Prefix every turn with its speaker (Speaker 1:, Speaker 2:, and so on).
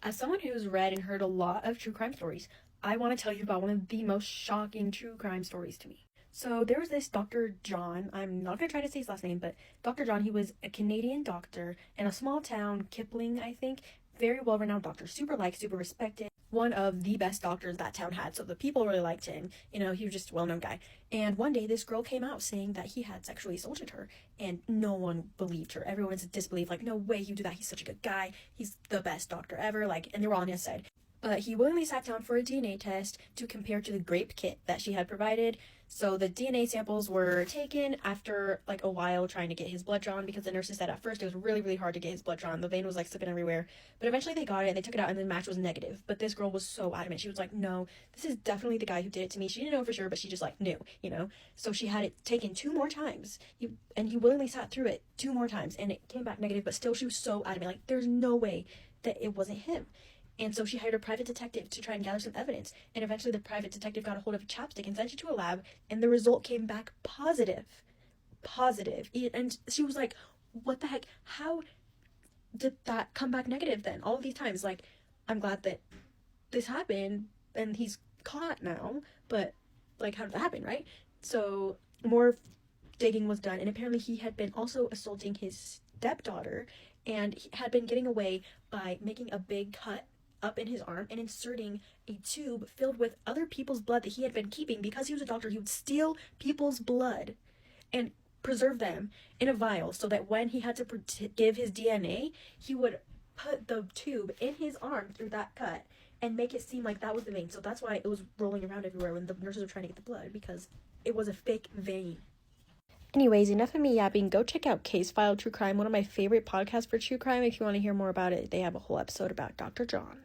Speaker 1: As someone who's read and heard a lot of true crime stories, I want to tell you about one of the most shocking true crime stories to me. So there was this Dr. John. I'm not going to try to say his last name, but Dr. John, he was a Canadian doctor in a small town, Kipling, I think. Very well renowned doctor, super liked, super respected. One of the best doctors that town had. So the people really liked him. You know, he was just a well known guy. And one day this girl came out saying that he had sexually assaulted her. And no one believed her. Everyone was in disbelief, like, no way you do that. He's such a good guy. He's the best doctor ever. Like, and they were all on his side. But he willingly sat down for a DNA test to compare to the grape kit that she had provided. So the DNA samples were taken after like a while trying to get his blood drawn, because the nurses said at first it was really, really hard to get his blood drawn. The vein was like slipping everywhere. But eventually they got it, they took it out, and the match was negative. But this girl was so adamant. She was like, no, this is definitely the guy who did it to me. She didn't know for sure, but she just like knew, you know? So she had it taken 2 more times. He willingly sat through it 2 more times, and it came back negative, but still she was so adamant. Like, there's no way that it wasn't him. And so she hired a private detective to try and gather some evidence. And eventually the private detective got a hold of a chapstick and sent it to a lab, and the result came back positive. Positive. And she was like, what the heck? How did that come back negative then? All of these times, like, I'm glad that this happened and he's caught now, but like, how did that happen, right? So more digging was done, and apparently he had been also assaulting his stepdaughter, and he had been getting away by making a big cut up in his arm and inserting a tube filled with other people's blood that he had been keeping. Because he was a doctor, he would steal people's blood and preserve them in a vial, so that when he had to give his DNA, he would put the tube in his arm through that cut and make it seem like that was the vein. So that's why it was rolling around everywhere when the nurses were trying to get the blood, because it was a fake vein. Anyways, enough of me yapping. Go check out Case File True Crime, one of my favorite podcasts for true crime. If you want to hear more about it, they have a whole episode about Dr. John.